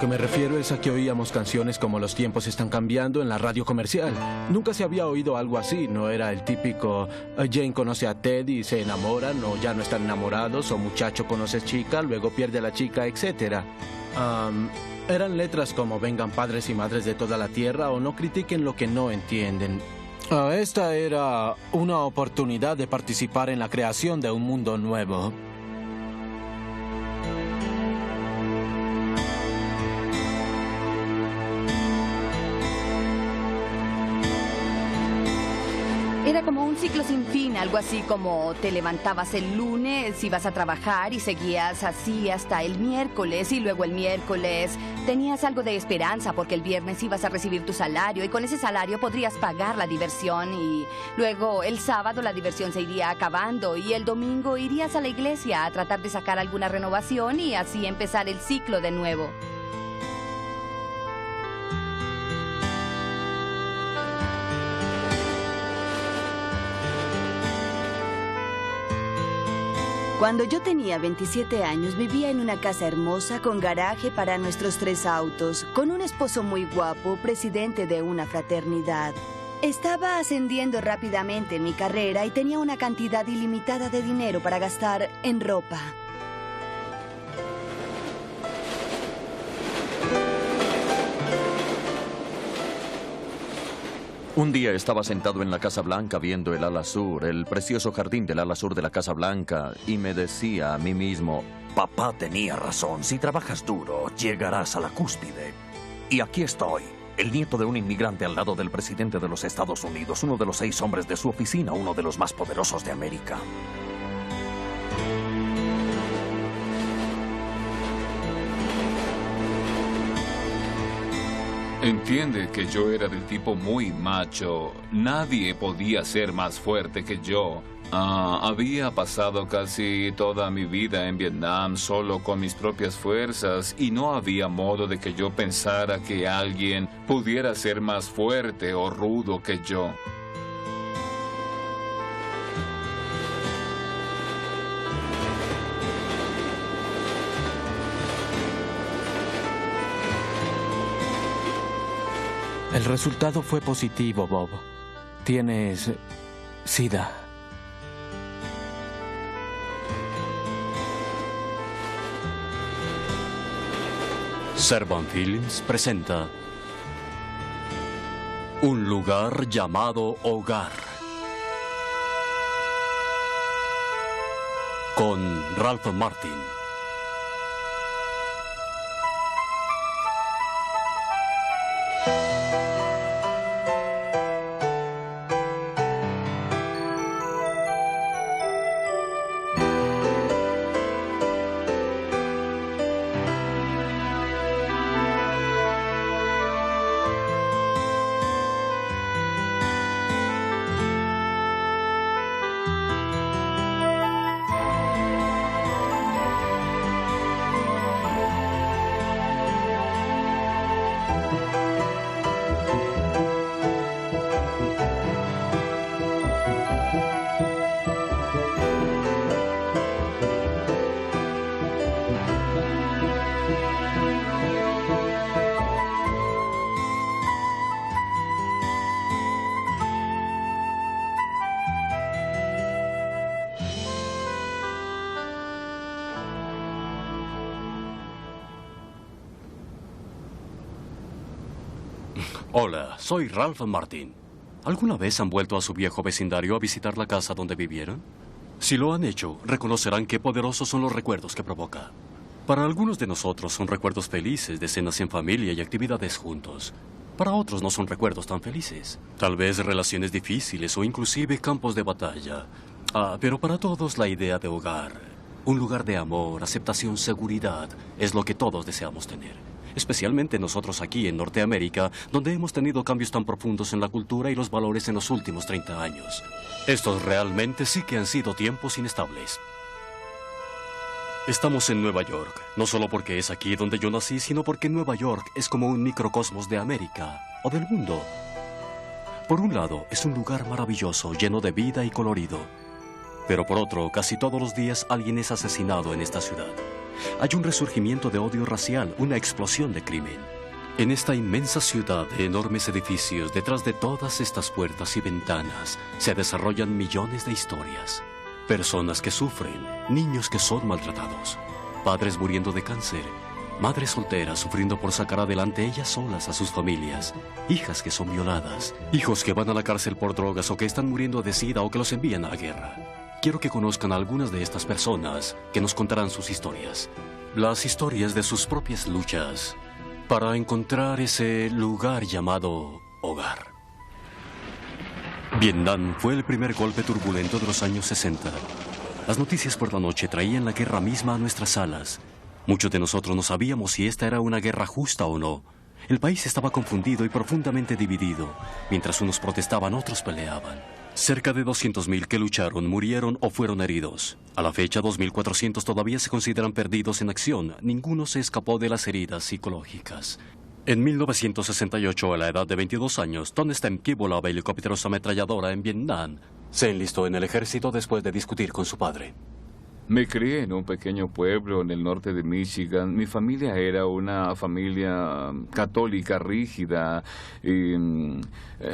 que me refiero es a que oíamos canciones como Los tiempos están cambiando en la radio comercial. Nunca se había oído algo así. No era el típico Jane conoce a Ted y se enamoran, o ya no están enamorados, o muchacho conoce chica, luego pierde a la chica, etc. Eran letras como vengan padres y madres de toda la tierra o no critiquen lo que no entienden. Esta era una oportunidad de participar en la creación de un mundo nuevo. Era como un ciclo sin fin, algo así como te levantabas el lunes, ibas a trabajar y seguías así hasta el miércoles, y luego el miércoles tenías algo de esperanza porque el viernes ibas a recibir tu salario y con ese salario podrías pagar la diversión, y luego el sábado la diversión se iría acabando y el domingo irías a la iglesia a tratar de sacar alguna renovación y así empezar el ciclo de nuevo. Cuando yo tenía 27 años, vivía en una casa hermosa con garaje para nuestros 3 autos, con un esposo muy guapo, presidente de una fraternidad. Estaba ascendiendo rápidamente en mi carrera y tenía una cantidad ilimitada de dinero para gastar en ropa. Un día estaba sentado en la Casa Blanca viendo el ala sur, el precioso jardín del ala sur de la Casa Blanca, y me decía a mí mismo: papá tenía razón, si trabajas duro, llegarás a la cúspide. Y aquí estoy, el nieto de un inmigrante al lado del presidente de los Estados Unidos, uno de los 6 hombres de su oficina, uno de los más poderosos de América. Entiende que yo era del tipo muy macho. Nadie podía ser más fuerte que yo. Había pasado casi toda mi vida en Vietnam solo con mis propias fuerzas y no había modo de que yo pensara que alguien pudiera ser más fuerte o rudo que yo. El resultado fue positivo, Bob. Tienes SIDA. Servan Films presenta Un lugar llamado Hogar, con Ralph Martin. Hola, soy Ralph Martin. ¿Alguna vez han vuelto a su viejo vecindario a visitar la casa donde vivieron? Si lo han hecho, reconocerán qué poderosos son los recuerdos que provoca. Para algunos de nosotros son recuerdos felices de cenas en familia y actividades juntos. Para otros no son recuerdos tan felices. Tal vez relaciones difíciles o inclusive campos de batalla. Pero para todos la idea de hogar, un lugar de amor, aceptación, seguridad, es lo que todos deseamos tener. Especialmente nosotros aquí en Norteamérica, donde hemos tenido cambios tan profundos en la cultura y los valores en los últimos 30 años. Estos realmente sí que han sido tiempos inestables. Estamos en Nueva York, no solo porque es aquí donde yo nací, sino porque Nueva York es como un microcosmos de América o del mundo. Por un lado, es un lugar maravilloso, lleno de vida y colorido. Pero por otro, casi todos los días alguien es asesinado en esta ciudad. Hay un resurgimiento de odio racial, una explosión de crimen. En esta inmensa ciudad de enormes edificios, detrás de todas estas puertas y ventanas, se desarrollan millones de historias. Personas que sufren, niños que son maltratados, padres muriendo de cáncer, madres solteras sufriendo por sacar adelante ellas solas a sus familias, hijas que son violadas, hijos que van a la cárcel por drogas o que están muriendo de sida o que los envían a la guerra. Quiero que conozcan a algunas de estas personas que nos contarán sus historias. Las historias de sus propias luchas para encontrar ese lugar llamado hogar. Vietnam fue el primer golpe turbulento de los años 60. Las noticias por la noche traían la guerra misma a nuestras salas. Muchos de nosotros no sabíamos si esta era una guerra justa o no. El país estaba confundido y profundamente dividido. Mientras unos protestaban, otros peleaban. Cerca de 200.000 que lucharon, murieron o fueron heridos. A la fecha, 2.400 todavía se consideran perdidos en acción. Ninguno se escapó de las heridas psicológicas. En 1968, a la edad de 22 años, Tom Stemke volaba helicópteros ametralladora en Vietnam. Se enlistó en el ejército después de discutir con su padre. Me crié en un pequeño pueblo en el norte de Michigan. Mi familia era una familia católica rígida y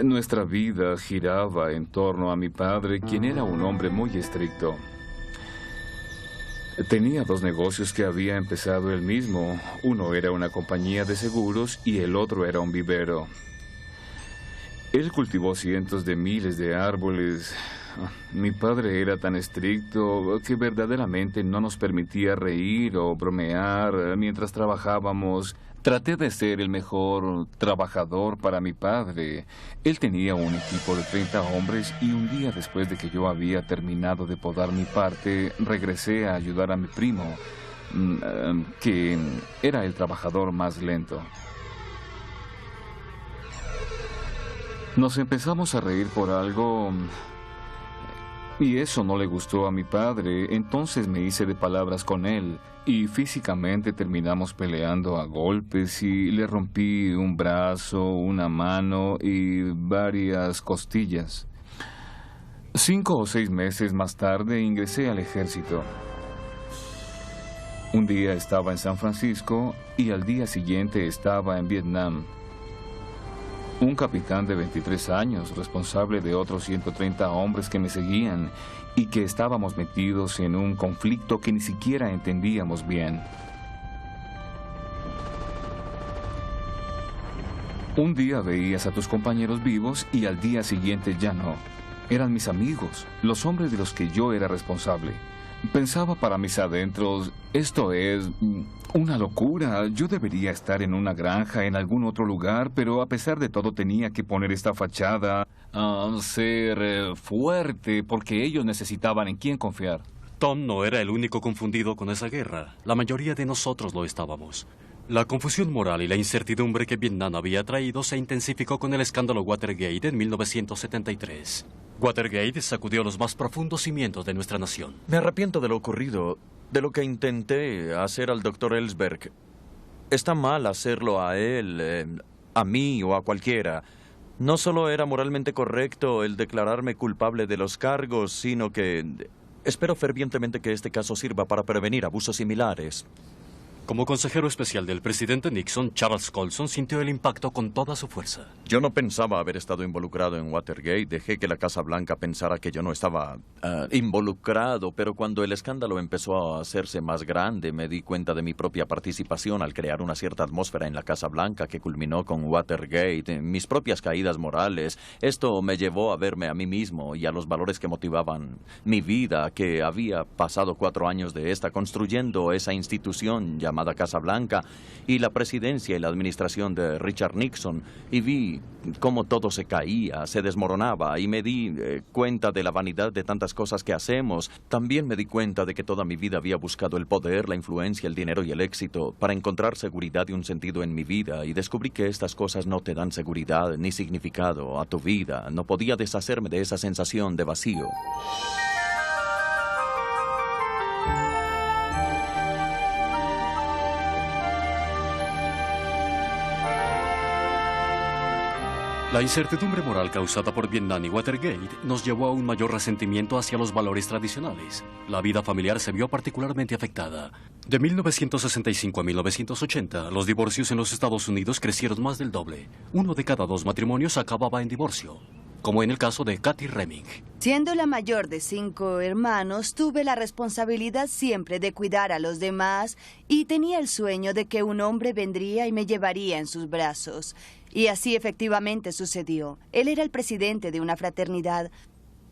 nuestra vida giraba en torno a mi padre, quien era un hombre muy estricto. Tenía dos negocios que había empezado él mismo. Uno era una compañía de seguros y el otro era un vivero. Él cultivó cientos de miles de árboles. Mi padre era tan estricto que verdaderamente no nos permitía reír o bromear mientras trabajábamos. Traté de ser el mejor trabajador para mi padre. Él tenía un equipo de 30 hombres y un día después de que yo había terminado de podar mi parte, regresé a ayudar a mi primo, que era el trabajador más lento. Nos empezamos a reír por algo y eso no le gustó a mi padre. Entonces me hice de palabras con él y físicamente terminamos peleando a golpes y le rompí un brazo, una mano y varias costillas. 5 o 6 meses más tarde ingresé al ejército. Un día estaba en San Francisco y al día siguiente estaba en Vietnam. Un capitán de 23 años, responsable de otros 130 hombres que me seguían y que estábamos metidos en un conflicto que ni siquiera entendíamos bien. Un día veías a tus compañeros vivos y al día siguiente ya no. Eran mis amigos, los hombres de los que yo era responsable. Pensaba para mis adentros, esto es una locura. Yo debería estar en una granja, en algún otro lugar, pero a pesar de todo tenía que poner esta fachada, ser fuerte, porque ellos necesitaban en quién confiar. Tom no era el único confundido con esa guerra. La mayoría de nosotros lo estábamos. La confusión moral y la incertidumbre que Vietnam había traído se intensificó con el escándalo Watergate en 1973. Watergate sacudió los más profundos cimientos de nuestra nación. Me arrepiento de lo ocurrido, de lo que intenté hacer al Dr. Ellsberg. Está mal hacerlo a él, a mí o a cualquiera. No solo era moralmente correcto el declararme culpable de los cargos, sino que espero fervientemente que este caso sirva para prevenir abusos similares. Como consejero especial del presidente Nixon, Charles Colson sintió el impacto con toda su fuerza. Yo no pensaba haber estado involucrado en Watergate. Dejé que la Casa Blanca pensara que yo no estaba involucrado, pero cuando el escándalo empezó a hacerse más grande, me di cuenta de mi propia participación al crear una cierta atmósfera en la Casa Blanca que culminó con Watergate, mis propias caídas morales. Esto me llevó a verme a mí mismo y a los valores que motivaban mi vida, que había pasado 4 años de esta construyendo esa institución llamada Casa Blanca y la presidencia y la administración de Richard Nixon, y vi cómo todo se caía, se desmoronaba, y me di cuenta de la vanidad de tantas cosas que hacemos. También me di cuenta de que toda mi vida había buscado el poder, la influencia, el dinero y el éxito para encontrar seguridad y un sentido en mi vida, y descubrí que estas cosas no te dan seguridad ni significado a tu vida. No podía deshacerme de esa sensación de vacío. La incertidumbre moral causada por Vietnam y Watergate nos llevó a un mayor resentimiento hacia los valores tradicionales. La vida familiar se vio particularmente afectada. De 1965 a 1980, los divorcios en los Estados Unidos crecieron más del doble. 1 de cada 2 matrimonios acababa en divorcio, como en el caso de Kathy Reming. Siendo la mayor de 5 hermanos, tuve la responsabilidad siempre de cuidar a los demás y tenía el sueño de que un hombre vendría y me llevaría en sus brazos. Y así efectivamente sucedió. Él era el presidente de una fraternidad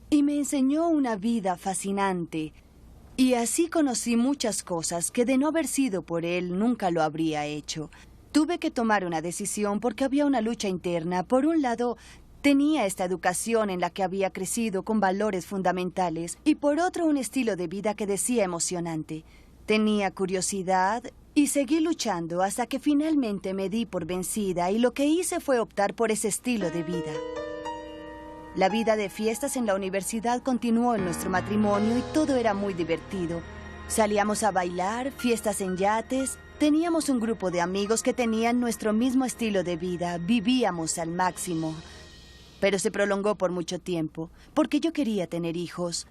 y me enseñó una vida fascinante. Y así conocí muchas cosas que de no haber sido por él nunca lo habría hecho. Tuve que tomar una decisión porque había una lucha interna. Por un lado, tenía esta educación en la que había crecido con valores fundamentales y por otro un estilo de vida que decía emocionante. Tenía curiosidad y seguí luchando hasta que finalmente me di por vencida y lo que hice fue optar por ese estilo de vida. La vida de fiestas en la universidad continuó en nuestro matrimonio y todo era muy divertido. Salíamos a bailar, fiestas en yates, teníamos un grupo de amigos que tenían nuestro mismo estilo de vida, vivíamos al máximo. Pero se prolongó por mucho tiempo, porque yo quería tener hijos,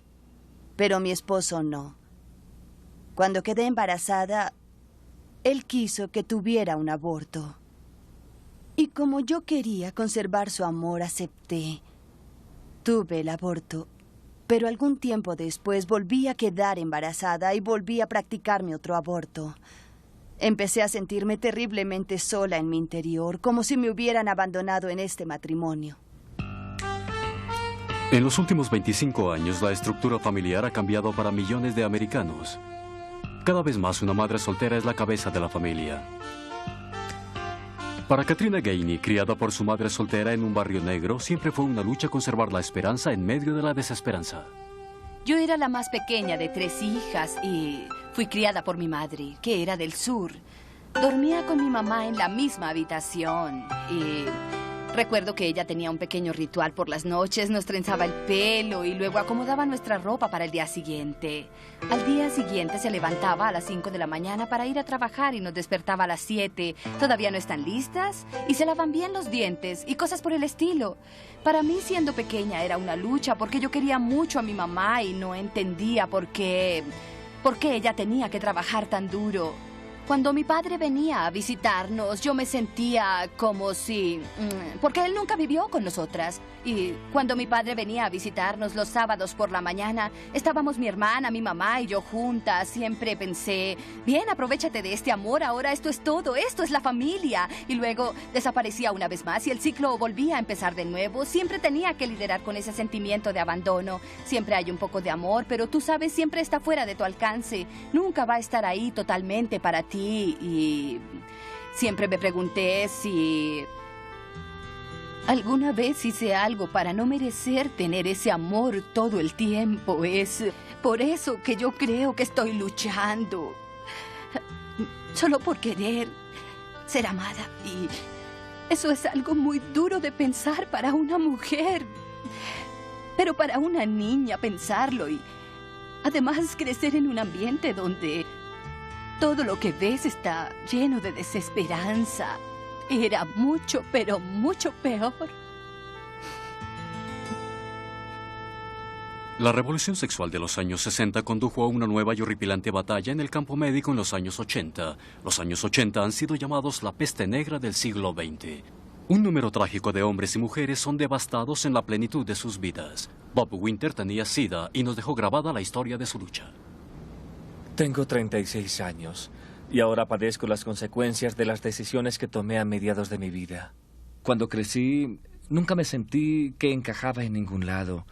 pero mi esposo no. Cuando quedé embarazada, él quiso que tuviera un aborto. Y como yo quería conservar su amor, acepté. Tuve el aborto, pero algún tiempo después volví a quedar embarazada y volví a practicarme otro aborto. Empecé a sentirme terriblemente sola en mi interior, como si me hubieran abandonado en este matrimonio. En los últimos 25 años, la estructura familiar ha cambiado para millones de americanos. Cada vez más una madre soltera es la cabeza de la familia. Para Katrina Gainey, criada por su madre soltera en un barrio negro, siempre fue una lucha conservar la esperanza en medio de la desesperanza. Yo era la más pequeña de 3 hijas y fui criada por mi madre, que era del sur. Dormía con mi mamá en la misma habitación y recuerdo que ella tenía un pequeño ritual por las noches, nos trenzaba el pelo y luego acomodaba nuestra ropa para el día siguiente. Al día siguiente se levantaba a las 5 de la mañana para ir a trabajar y nos despertaba a las 7. ¿Todavía no están listas? Y se lavan bien los dientes y cosas por el estilo. Para mí, siendo pequeña, era una lucha porque yo quería mucho a mi mamá y no entendía por qué ella tenía que trabajar tan duro. Cuando mi padre venía a visitarnos, yo me sentía como si... porque él nunca vivió con nosotras. Y cuando mi padre venía a visitarnos los sábados por la mañana, estábamos mi hermana, mi mamá y yo juntas. Siempre pensé, bien, aprovéchate de este amor, ahora esto es todo, esto es la familia. Y luego desaparecía una vez más y el ciclo volvía a empezar de nuevo. Siempre tenía que lidiar con ese sentimiento de abandono. Siempre hay un poco de amor, pero tú sabes, siempre está fuera de tu alcance. Nunca va a estar ahí totalmente para ti. Y siempre me pregunté si alguna vez hice algo para no merecer tener ese amor todo el tiempo. Es por eso que yo creo que estoy luchando. Solo por querer ser amada. Y eso es algo muy duro de pensar para una mujer. Pero para una niña pensarlo y además crecer en un ambiente donde todo lo que ves está lleno de desesperanza. Era mucho, pero mucho peor. La revolución sexual de los años 60 condujo a una nueva y horripilante batalla en el campo médico en los años 80. Los años 80 han sido llamados la peste negra del siglo XX. Un número trágico de hombres y mujeres son devastados en la plenitud de sus vidas. Bob Winter tenía SIDA y nos dejó grabada la historia de su lucha. Tengo 36 años y ahora padezco las consecuencias de las decisiones que tomé a mediados de mi vida. Cuando crecí, nunca me sentí que encajaba en ningún lado.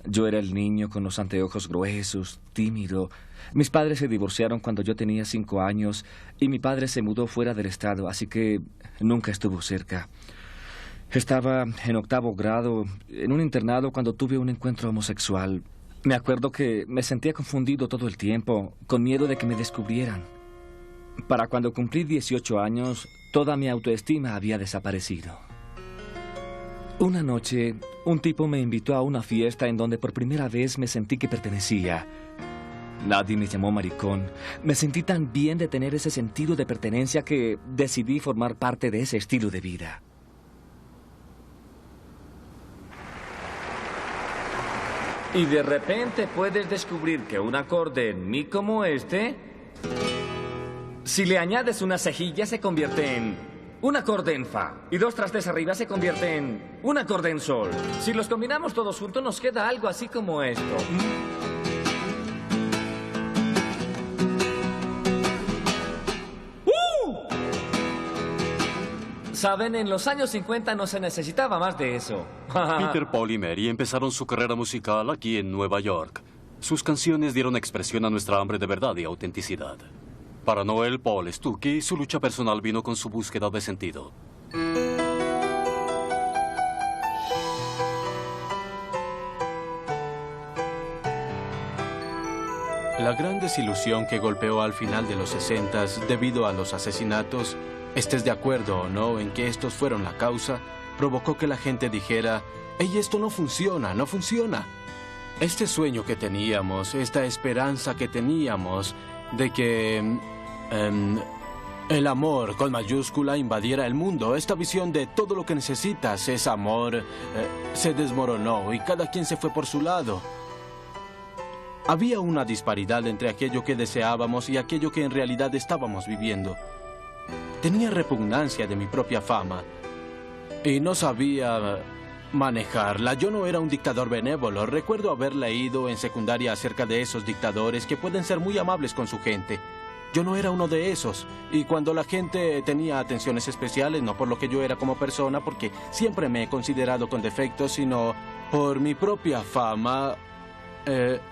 Yo era el niño con los anteojos gruesos, tímido. Mis padres se divorciaron cuando yo tenía 5 años y mi padre se mudó fuera del estado, así que nunca estuvo cerca. Estaba en 8º grado, en un internado, cuando tuve un encuentro homosexual. Me acuerdo que me sentía confundido todo el tiempo, con miedo de que me descubrieran. Para cuando cumplí 18 años, toda mi autoestima había desaparecido. Una noche, un tipo me invitó a una fiesta en donde por primera vez me sentí que pertenecía. Nadie me llamó maricón. Me sentí tan bien de tener ese sentido de pertenencia que decidí formar parte de ese estilo de vida. Y de repente puedes descubrir que un acorde en mi como este, si le añades una cejilla, se convierte en un acorde en fa. Y dos trastes arriba se convierte en un acorde en sol. Si los combinamos todos juntos, nos queda algo así como esto. Saben, en los años 50 no se necesitaba más de eso. Peter, Paul y Mary empezaron su carrera musical aquí en Nueva York. Sus canciones dieron expresión a nuestra hambre de verdad y autenticidad. Para Noel Paul Stuckey, su lucha personal vino con su búsqueda de sentido. La gran desilusión que golpeó al final de los 60s debido a los asesinatos, estés de acuerdo o no en que estos fueron la causa, provocó que la gente dijera, «Ey, esto no funciona, no funciona». Este sueño que teníamos, esta esperanza que teníamos de que el amor con mayúscula invadiera el mundo, esta visión de todo lo que necesitas es amor, se desmoronó y cada quien se fue por su lado. Había una disparidad entre aquello que deseábamos y aquello que en realidad estábamos viviendo. Tenía repugnancia de mi propia fama y no sabía manejarla. Yo no era un dictador benévolo. Recuerdo haber leído en secundaria acerca de esos dictadores que pueden ser muy amables con su gente. Yo no era uno de esos. Y cuando la gente tenía atenciones especiales, no por lo que yo era como persona, porque siempre me he considerado con defectos, sino por mi propia fama,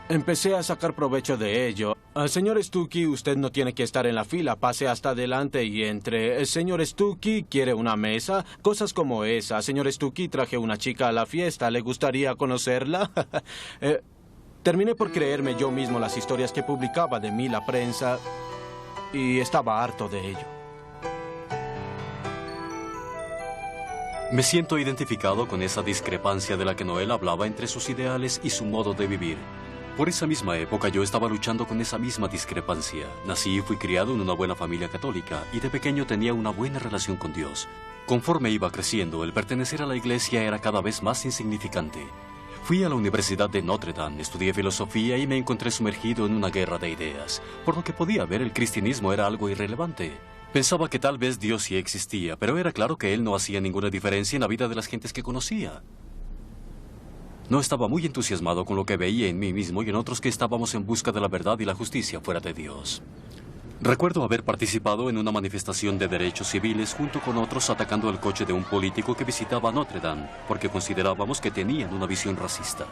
empecé a sacar provecho de ello. Señor Stuckey, usted no tiene que estar en la fila. Pase hasta adelante y entre. Señor Stuckey, ¿quiere una mesa? Cosas como esa. Señor Stuckey, traje una chica a la fiesta. ¿Le gustaría conocerla? Terminé por creerme yo mismo las historias que publicaba de mí la prensa y estaba harto de ello. Me siento identificado con esa discrepancia de la que Noel hablaba entre sus ideales y su modo de vivir. Por esa misma época yo estaba luchando con esa misma discrepancia. Nací y fui criado en una buena familia católica y de pequeño tenía una buena relación con Dios. Conforme iba creciendo, el pertenecer a la iglesia era cada vez más insignificante. Fui a la Universidad de Notre Dame, estudié filosofía y me encontré sumergido en una guerra de ideas. Por lo que podía ver, el cristianismo era algo irrelevante. Pensaba que tal vez Dios sí existía, pero era claro que Él no hacía ninguna diferencia en la vida de las gentes que conocía. No estaba muy entusiasmado con lo que veía en mí mismo y en otros que estábamos en busca de la verdad y la justicia fuera de Dios. Recuerdo haber participado en una manifestación de derechos civiles junto con otros atacando el coche de un político que visitaba Notre Dame, porque considerábamos que tenían una visión racista.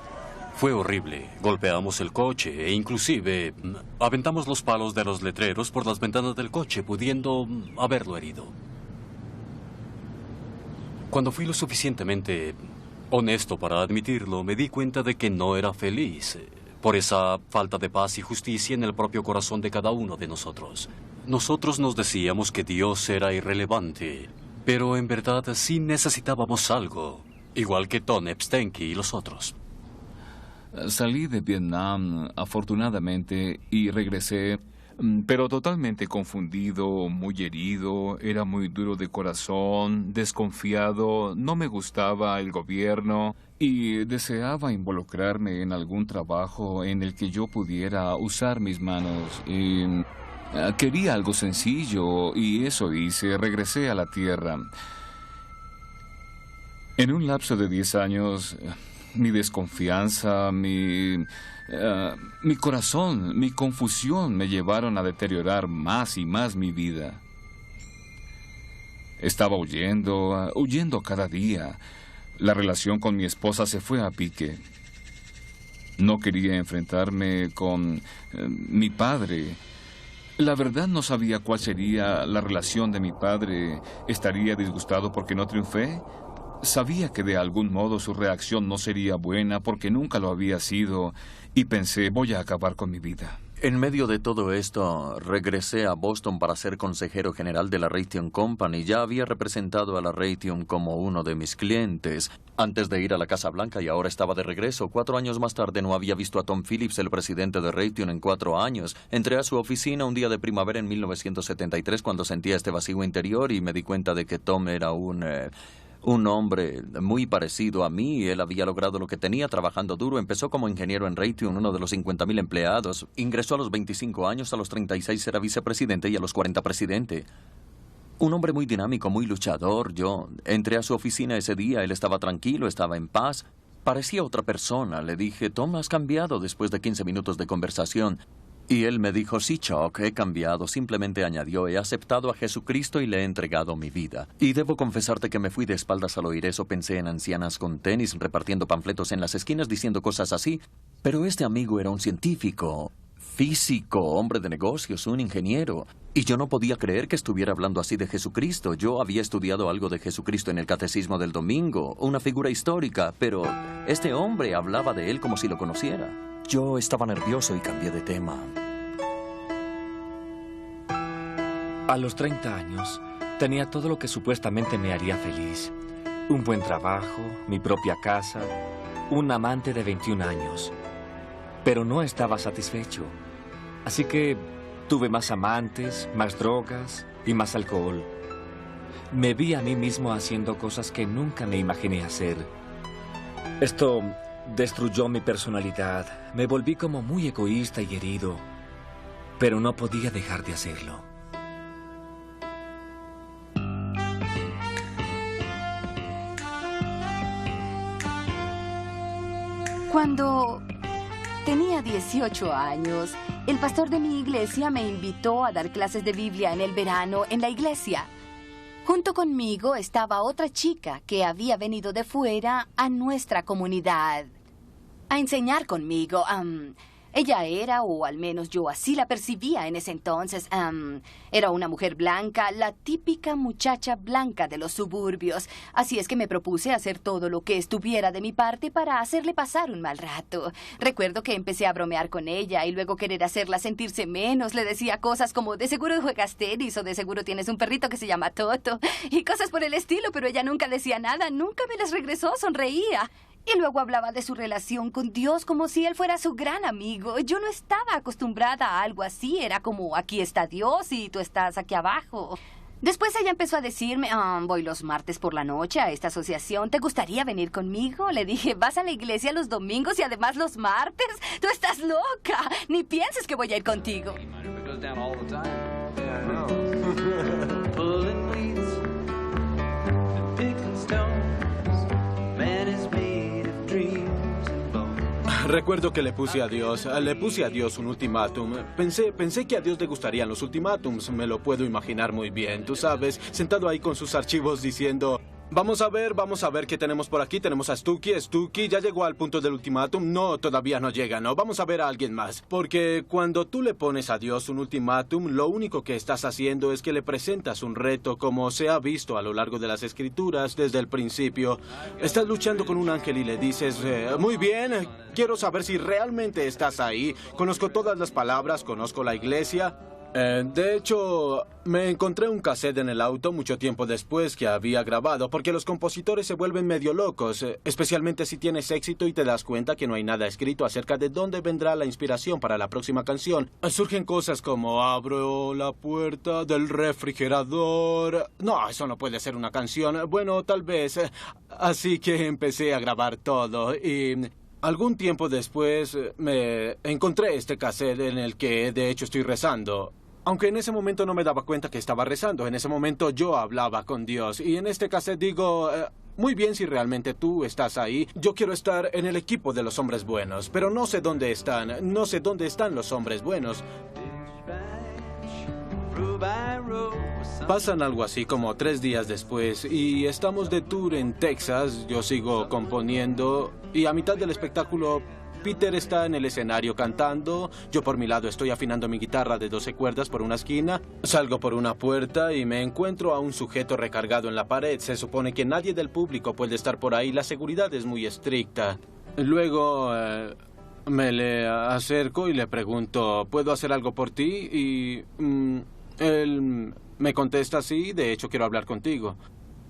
Fue horrible. Golpeamos el coche e inclusive aventamos los palos de los letreros por las ventanas del coche, pudiendo haberlo herido. Cuando fui lo suficientemente honesto para admitirlo, me di cuenta de que no era feliz por esa falta de paz y justicia en el propio corazón de cada uno de nosotros. Nosotros nos decíamos que Dios era irrelevante, pero en verdad sí necesitábamos algo, igual que Tom Epstein y los otros. Salí de Vietnam, afortunadamente, y regresé, pero totalmente confundido, muy herido, era muy duro de corazón, desconfiado, no me gustaba el gobierno y deseaba involucrarme en algún trabajo en el que yo pudiera usar mis manos. Quería algo sencillo y eso hice, regresé a la tierra. En un lapso de 10 años... Mi desconfianza, mi corazón, mi confusión me llevaron a deteriorar más y más mi vida. Estaba huyendo cada día. La relación con mi esposa se fue a pique. No quería enfrentarme con mi padre. La verdad no sabía cuál sería la relación de mi padre. ¿Estaría disgustado porque no triunfé? Sabía que de algún modo su reacción no sería buena porque nunca lo había sido y pensé, voy a acabar con mi vida. En medio de todo esto, regresé a Boston para ser consejero general de la Raytheon Company. Ya había representado a la Raytheon como uno de mis clientes antes de ir a la Casa Blanca y ahora estaba de regreso. 4 años más tarde no había visto a Tom Phillips, el presidente de Raytheon, en 4 años. Entré a su oficina un día de primavera en 1973 cuando sentía este vacío interior y me di cuenta de que Tom era un Un hombre muy parecido a mí. Él había logrado lo que tenía trabajando duro. Empezó como ingeniero en Raytheon, uno de los 50,000 empleados. Ingresó a los 25 años, a los 36 era vicepresidente y a los 40 presidente. Un hombre muy dinámico, muy luchador. Yo entré a su oficina ese día. Él estaba tranquilo, estaba en paz. Parecía otra persona. Le dije, Tom, has cambiado después de 15 minutos de conversación. Y él me dijo, sí, Chuck, he cambiado. Simplemente añadió, he aceptado a Jesucristo y le he entregado mi vida. Y debo confesarte que me fui de espaldas al oír eso. Pensé en ancianas con tenis repartiendo panfletos en las esquinas diciendo cosas así. Pero este amigo era un científico, físico, hombre de negocios, un ingeniero. Y yo no podía creer que estuviera hablando así de Jesucristo. Yo había estudiado algo de Jesucristo en el Catecismo del Domingo, una figura histórica, pero este hombre hablaba de él como si lo conociera. Yo estaba nervioso y cambié de tema. A los 30 años, tenía todo lo que supuestamente me haría feliz. Un buen trabajo, mi propia casa, un amante de 21 años. Pero no estaba satisfecho. Así que tuve más amantes, más drogas y más alcohol. Me vi a mí mismo haciendo cosas que nunca me imaginé hacer. Esto destruyó mi personalidad. Me volví como muy egoísta y herido. Pero no podía dejar de hacerlo. Cuando tenía 18 años, el pastor de mi iglesia me invitó a dar clases de Biblia en el verano en la iglesia. Junto conmigo estaba otra chica que había venido de fuera a nuestra comunidad a enseñar conmigo. Ella era, o al menos yo así la percibía en ese entonces, era una mujer blanca, la típica muchacha blanca de los suburbios. Así es que me propuse hacer todo lo que estuviera de mi parte para hacerle pasar un mal rato. Recuerdo que empecé a bromear con ella y luego querer hacerla sentirse menos. Le decía cosas como, de seguro juegas tenis o de seguro tienes un perrito que se llama Toto y cosas por el estilo, pero ella nunca decía nada, nunca me las regresó, sonreía. Y luego hablaba de su relación con Dios como si él fuera su gran amigo. Yo no estaba acostumbrada a algo así. Era como, aquí está Dios y tú estás aquí abajo. Después ella empezó a decirme, voy los martes por la noche a esta asociación. ¿Te gustaría venir conmigo? Le dije, ¿vas a la iglesia los domingos y además los martes? ¡Tú estás loca! Ni pienses que voy a ir contigo. Recuerdo que le puse a Dios un ultimátum. Pensé que a Dios le gustarían los ultimátums. Me lo puedo imaginar muy bien, tú sabes, sentado ahí con sus archivos diciendo, vamos a ver qué tenemos por aquí. Tenemos a Stucky, ¿ya llegó al punto del ultimátum? No, todavía no llega, ¿no? Vamos a ver a alguien más. Porque cuando tú le pones a Dios un ultimátum, lo único que estás haciendo es que le presentas un reto, como se ha visto a lo largo de las escrituras desde el principio. Estás luchando con un ángel y le dices, muy bien, quiero saber si realmente estás ahí. Conozco todas las palabras, conozco la iglesia. De hecho, me encontré un cassette en el auto mucho tiempo después que había grabado, porque los compositores se vuelven medio locos, especialmente si tienes éxito y te das cuenta que no hay nada escrito acerca de dónde vendrá la inspiración para la próxima canción. Surgen cosas como, abro la puerta del refrigerador. No, eso no puede ser una canción. Bueno, tal vez. Así que empecé a grabar todo y... algún tiempo después me encontré este cassette en el que de hecho estoy rezando. Aunque en ese momento no me daba cuenta que estaba rezando. En ese momento yo hablaba con Dios. Y en este cassette digo, muy bien si realmente tú estás ahí. Yo quiero estar en el equipo de los hombres buenos. Pero no sé dónde están. No sé dónde están los hombres buenos. Pasan algo así como 3 días después y estamos de tour en Texas. Yo sigo componiendo y a mitad del espectáculo Peter está en el escenario cantando. Yo por mi lado estoy afinando mi guitarra de 12 cuerdas por una esquina. Salgo por una puerta y me encuentro a un sujeto recargado en la pared. Se supone que nadie del público puede estar por ahí. La seguridad es muy estricta. Luego me le acerco y le pregunto, ¿puedo hacer algo por ti? Y él me contesta, sí, de hecho quiero hablar contigo.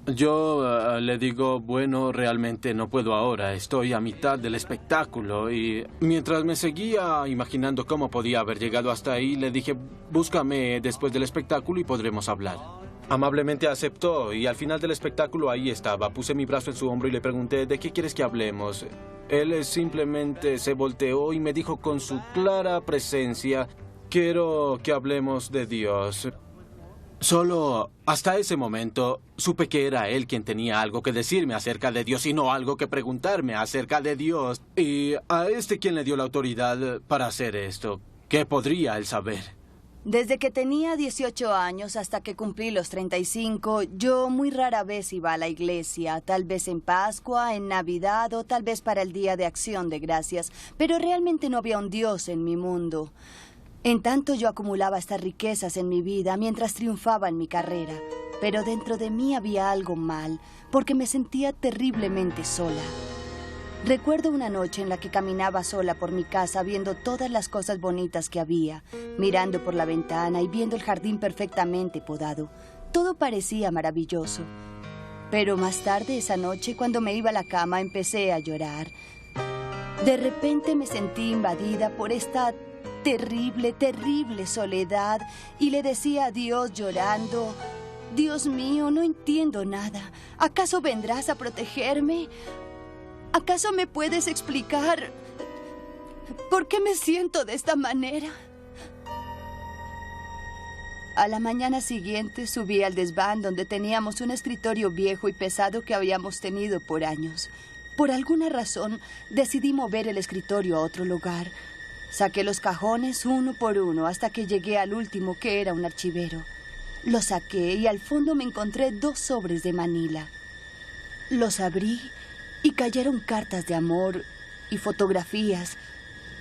Yo le digo, bueno, realmente no puedo ahora, estoy a mitad del espectáculo. Y mientras me seguía imaginando cómo podía haber llegado hasta ahí, le dije, búscame después del espectáculo y podremos hablar. Amablemente aceptó y al final del espectáculo ahí estaba. Puse mi brazo en su hombro y le pregunté, ¿de qué quieres que hablemos? Él simplemente se volteó y me dijo con su clara presencia, quiero que hablemos de Dios. Solo hasta ese momento supe que era él quien tenía algo que decirme acerca de Dios y no algo que preguntarme acerca de Dios. Y a quien le dio la autoridad para hacer esto, ¿qué podría él saber? Desde que tenía 18 años hasta que cumplí los 35, yo muy rara vez iba a la iglesia, tal vez en Pascua, en Navidad o tal vez para el Día de Acción de Gracias, pero realmente no había un Dios en mi mundo. En tanto yo acumulaba estas riquezas en mi vida mientras triunfaba en mi carrera, pero dentro de mí había algo mal, porque me sentía terriblemente sola. Recuerdo una noche en la que caminaba sola por mi casa viendo todas las cosas bonitas que había, mirando por la ventana y viendo el jardín perfectamente podado. Todo parecía maravilloso. Pero más tarde esa noche, cuando me iba a la cama, empecé a llorar. De repente me sentí invadida por esta terrible, terrible soledad y le decía a Dios llorando, Dios mío, no entiendo nada. ¿Acaso vendrás a protegerme? ¿Acaso me puedes explicar por qué me siento de esta manera? A la mañana siguiente subí al desván donde teníamos un escritorio viejo y pesado que habíamos tenido por años. Por alguna razón decidí mover el escritorio a otro lugar. Saqué los cajones uno por uno hasta que llegué al último, que era un archivero. Lo saqué y al fondo me encontré 2 sobres de Manila. Los abrí y cayeron cartas de amor y fotografías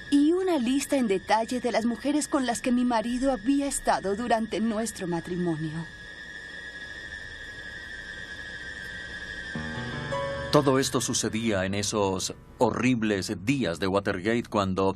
y una lista en detalle de las mujeres con las que mi marido había estado durante nuestro matrimonio. Todo esto sucedía en esos horribles días de Watergate cuando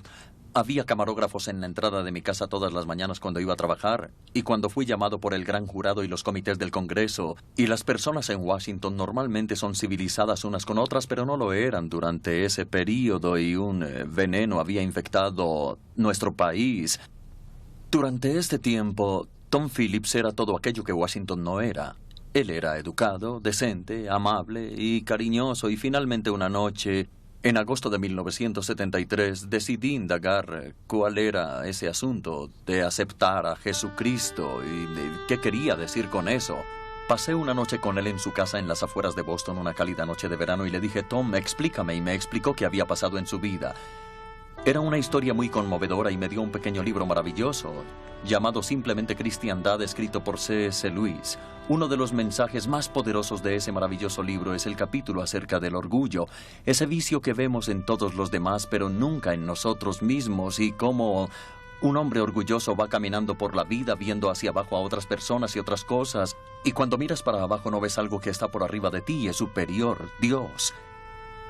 había camarógrafos en la entrada de mi casa todas las mañanas cuando iba a trabajar, y cuando fui llamado por el gran jurado y los comités del Congreso. Y las personas en Washington normalmente son civilizadas unas con otras, pero no lo eran durante ese período, y un veneno había infectado nuestro país. Durante este tiempo, Tom Phillips era todo aquello que Washington no era. Él era educado, decente, amable y cariñoso, y finalmente una noche, en agosto de 1973, decidí indagar cuál era ese asunto de aceptar a Jesucristo y qué quería decir con eso. Pasé una noche con él en su casa en las afueras de Boston, una cálida noche de verano, y le dije, Tom, explícame, y me explicó qué había pasado en su vida. Era una historia muy conmovedora y me dio un pequeño libro maravilloso llamado simplemente Cristiandad, escrito por C.S. Lewis. Uno de los mensajes más poderosos de ese maravilloso libro es el capítulo acerca del orgullo, ese vicio que vemos en todos los demás pero nunca en nosotros mismos, y cómo un hombre orgulloso va caminando por la vida viendo hacia abajo a otras personas y otras cosas, y cuando miras para abajo no ves algo que está por arriba de ti, es superior, Dios.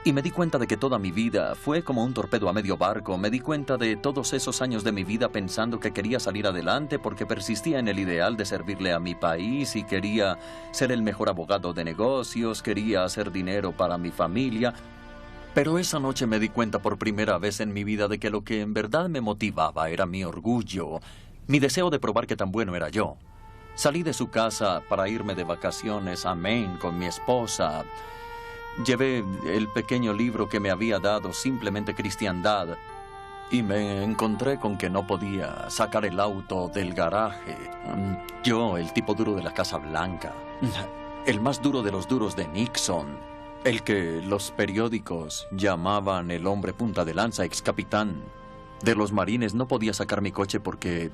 Y me di cuenta de que toda mi vida fue como un torpedo a medio barco. Me di cuenta de todos esos años de mi vida pensando que quería salir adelante porque persistía en el ideal de servirle a mi país y quería ser el mejor abogado de negocios, quería hacer dinero para mi familia. Pero esa noche me di cuenta por primera vez en mi vida de que lo que en verdad me motivaba era mi orgullo, mi deseo de probar qué tan bueno era yo. Salí de su casa para irme de vacaciones a Maine con mi esposa. Llevé el pequeño libro que me había dado, simplemente Cristiandad, y me encontré con que no podía sacar el auto del garaje. Yo, el tipo duro de la Casa Blanca, el más duro de los duros de Nixon, el que los periódicos llamaban el hombre punta de lanza, ex capitán de los marines, no podía sacar mi coche porque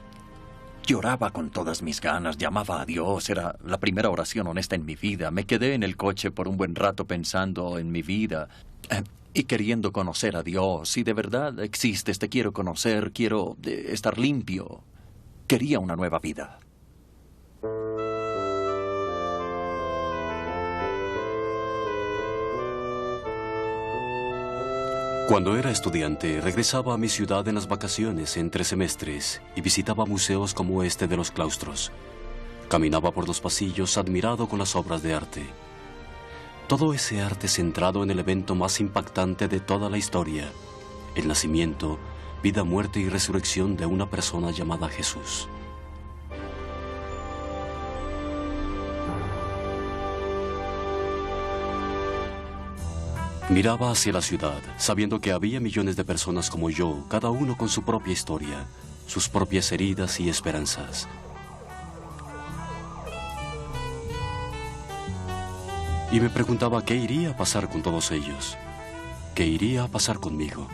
lloraba con todas mis ganas, llamaba a Dios, era la primera oración honesta en mi vida. Me quedé en el coche por un buen rato pensando en mi vida y queriendo conocer a Dios. Si de verdad existes, te quiero conocer, quiero estar limpio. Quería una nueva vida. Cuando era estudiante, regresaba a mi ciudad en las vacaciones entre semestres y visitaba museos como este de los claustros. Caminaba por los pasillos admirado con las obras de arte. Todo ese arte centrado en el evento más impactante de toda la historia, el nacimiento, vida, muerte y resurrección de una persona llamada Jesús. Miraba hacia la ciudad, sabiendo que había millones de personas como yo, cada uno con su propia historia, sus propias heridas y esperanzas. Y me preguntaba qué iría a pasar con todos ellos, qué iría a pasar conmigo.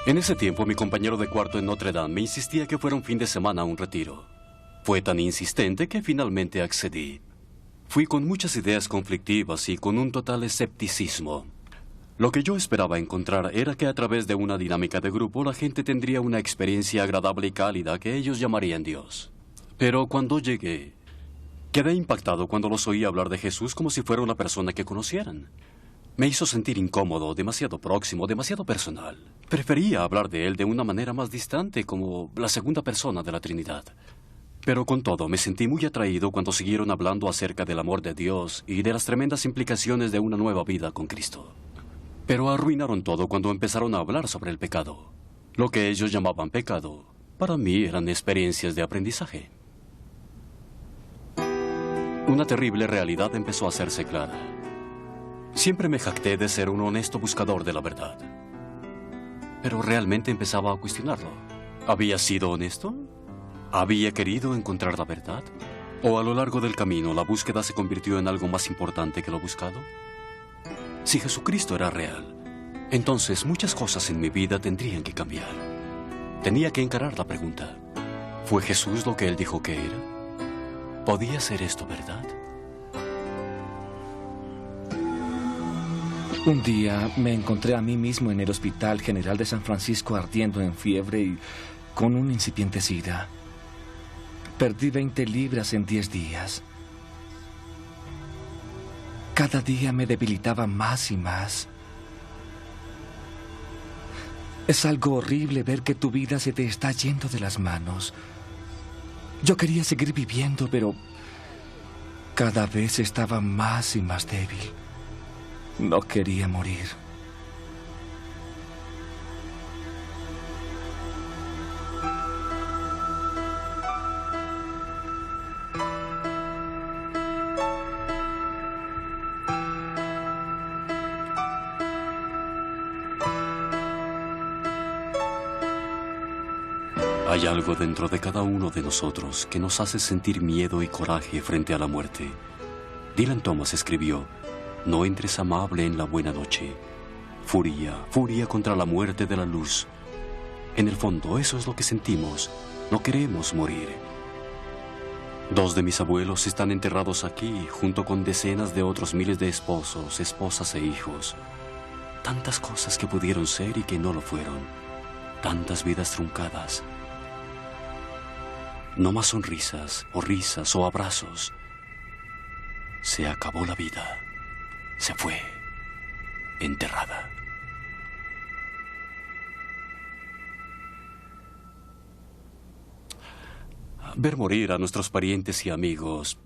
En ese tiempo, mi compañero de cuarto en Notre Dame me insistía que fuera un fin de semana a un retiro. Fue tan insistente que finalmente accedí. Fui con muchas ideas conflictivas y con un total escepticismo. Lo que yo esperaba encontrar era que a través de una dinámica de grupo la gente tendría una experiencia agradable y cálida que ellos llamarían Dios. Pero cuando llegué, quedé impactado cuando los oí hablar de Jesús como si fuera una persona que conocieran. Me hizo sentir incómodo, demasiado próximo, demasiado personal. Prefería hablar de él de una manera más distante, como la segunda persona de la Trinidad. Pero con todo, me sentí muy atraído cuando siguieron hablando acerca del amor de Dios y de las tremendas implicaciones de una nueva vida con Cristo. Pero arruinaron todo cuando empezaron a hablar sobre el pecado. Lo que ellos llamaban pecado, para mí eran experiencias de aprendizaje. Una terrible realidad empezó a hacerse clara. Siempre me jacté de ser un honesto buscador de la verdad. Pero realmente empezaba a cuestionarlo. ¿Había sido honesto? ¿Había querido encontrar la verdad? ¿O a lo largo del camino la búsqueda se convirtió en algo más importante que lo buscado? Si Jesucristo era real, entonces muchas cosas en mi vida tendrían que cambiar. Tenía que encarar la pregunta. ¿Fue Jesús lo que él dijo que era? ¿Podía ser esto verdad? Un día me encontré a mí mismo en el Hospital General de San Francisco ardiendo en fiebre y con un incipiente SIDA. Perdí 20 libras en 10 días. Cada día me debilitaba más y más. Es algo horrible ver que tu vida se te está yendo de las manos. Yo quería seguir viviendo, pero cada vez estaba más y más débil. No quería morir. Hay algo dentro de cada uno de nosotros que nos hace sentir miedo y coraje frente a la muerte. Dylan Thomas escribió: no entres amable en la buena noche. Furia, furia contra la muerte de la luz. En el fondo, eso es lo que sentimos. No queremos morir. 2 de mis abuelos están enterrados aquí, junto con decenas de otros miles de esposos, esposas e hijos. Tantas cosas que pudieron ser y que no lo fueron. Tantas vidas truncadas. No más sonrisas, o risas, o abrazos. Se acabó la vida. Se fue, enterrada. Ver morir a nuestros parientes y amigos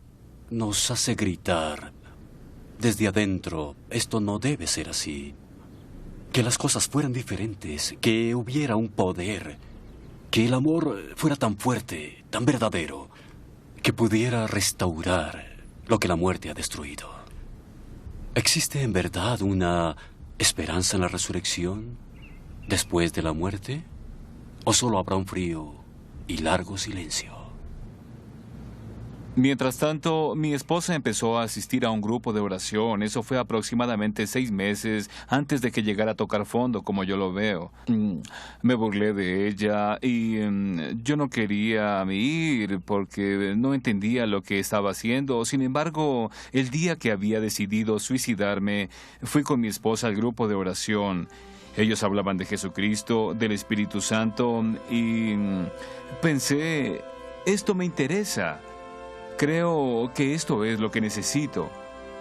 nos hace gritar desde adentro: esto no debe ser así. Que las cosas fueran diferentes, que hubiera un poder, que el amor fuera tan fuerte, tan verdadero, que pudiera restaurar lo que la muerte ha destruido. ¿Existe en verdad una esperanza en la resurrección después de la muerte? ¿O solo habrá un frío y largo silencio? Mientras tanto, mi esposa empezó a asistir a un grupo de oración. Eso fue aproximadamente 6 meses antes de que llegara a tocar fondo, como yo lo veo. Me burlé de ella y yo no quería ir porque no entendía lo que estaba haciendo. Sin embargo, el día que había decidido suicidarme, fui con mi esposa al grupo de oración. Ellos hablaban de Jesucristo, del Espíritu Santo y pensé, esto me interesa. Creo que esto es lo que necesito.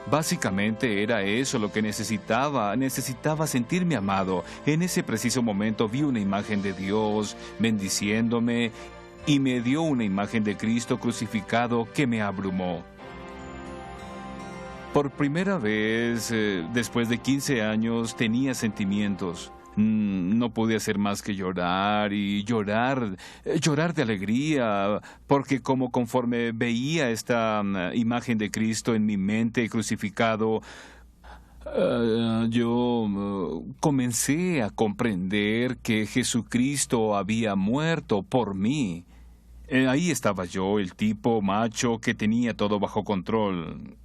Básicamente era eso lo que necesitaba. Necesitaba sentirme amado. En ese preciso momento vi una imagen de Dios bendiciéndome y me dio una imagen de Cristo crucificado que me abrumó. Por primera vez, después de 15 años, tenía sentimientos. No pude hacer más que llorar y llorar, llorar de alegría, porque como conforme veía esta imagen de Cristo en mi mente crucificado, yo comencé a comprender que Jesucristo había muerto por mí. Ahí estaba yo, el tipo macho que tenía todo bajo control.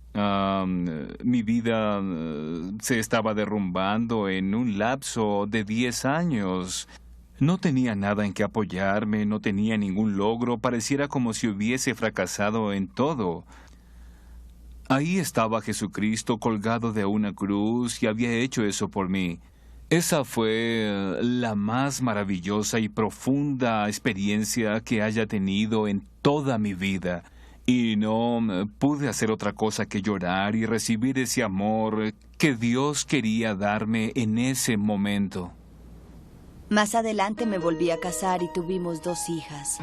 Mi vida se estaba derrumbando en un lapso de 10 años. No tenía nada en que apoyarme, no tenía ningún logro, pareciera como si hubiese fracasado en todo. Ahí estaba Jesucristo colgado de una cruz y había hecho eso por mí. Esa fue la más maravillosa y profunda experiencia que haya tenido en toda mi vida. Y no pude hacer otra cosa que llorar y recibir ese amor que Dios quería darme en ese momento. Más adelante me volví a casar y tuvimos 2 hijas.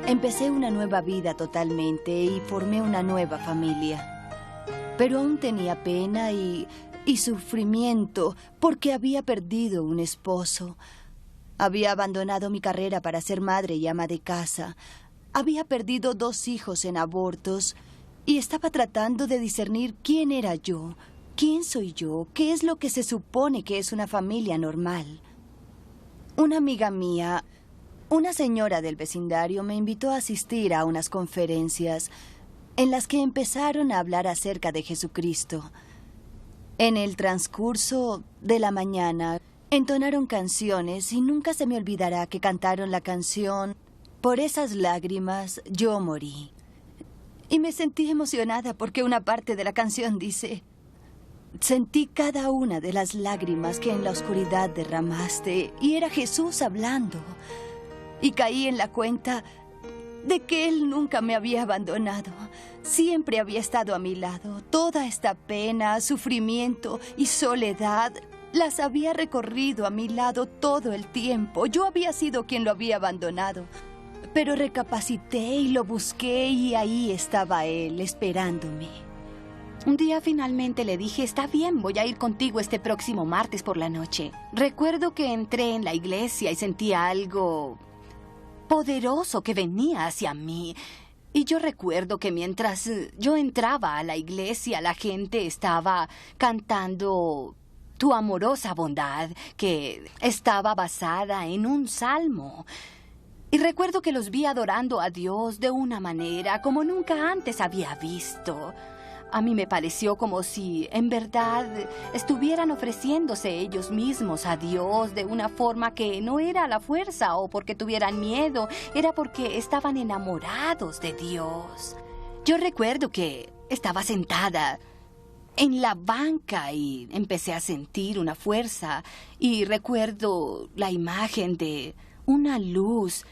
Empecé una nueva vida totalmente y formé una nueva familia. Pero aún tenía pena y sufrimiento porque había perdido un esposo. Había abandonado mi carrera para ser madre y ama de casa. Había perdido 2 hijos en abortos y estaba tratando de discernir quién era yo, quién soy yo, qué es lo que se supone que es una familia normal. Una amiga mía, una señora del vecindario, me invitó a asistir a unas conferencias en las que empezaron a hablar acerca de Jesucristo. En el transcurso de la mañana, entonaron canciones y nunca se me olvidará que cantaron la canción "Por esas lágrimas yo morí". Y me sentí emocionada porque una parte de la canción dice: "Sentí cada una de las lágrimas que en la oscuridad derramaste", y era Jesús hablando. Y caí en la cuenta de que Él nunca me había abandonado. Siempre había estado a mi lado. Toda esta pena, sufrimiento y soledad las había recorrido a mi lado todo el tiempo. Yo había sido quien lo había abandonado. Pero recapacité y lo busqué y ahí estaba Él esperándome. Un día finalmente le dije: está bien, voy a ir contigo este próximo martes por la noche. Recuerdo que entré en la iglesia y sentía algo poderoso que venía hacia mí. Y yo recuerdo que mientras yo entraba a la iglesia, la gente estaba cantando Tu amorosa bondad, que estaba basada en un salmo. Y recuerdo que los vi adorando a Dios de una manera como nunca antes había visto. A mí me pareció como si, en verdad, estuvieran ofreciéndose ellos mismos a Dios de una forma que no era a la fuerza o porque tuvieran miedo, era porque estaban enamorados de Dios. Yo recuerdo que estaba sentada en la banca y empecé a sentir una fuerza y recuerdo la imagen de una luz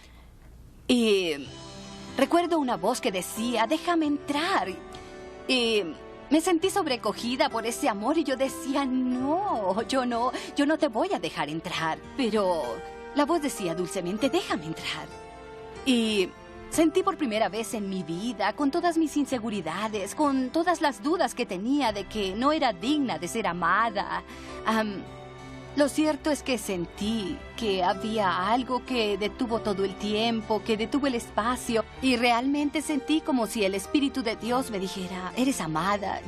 y recuerdo una voz que decía: déjame entrar. Y me sentí sobrecogida por ese amor y yo decía: no, yo no te voy a dejar entrar. Pero la voz decía dulcemente: déjame entrar. Y sentí por primera vez en mi vida, con todas mis inseguridades, con todas las dudas que tenía de que no era digna de ser amada. Lo cierto es que sentí que había algo que detuvo todo el tiempo, que detuvo el espacio, y realmente sentí como si el Espíritu de Dios me dijera: eres amada,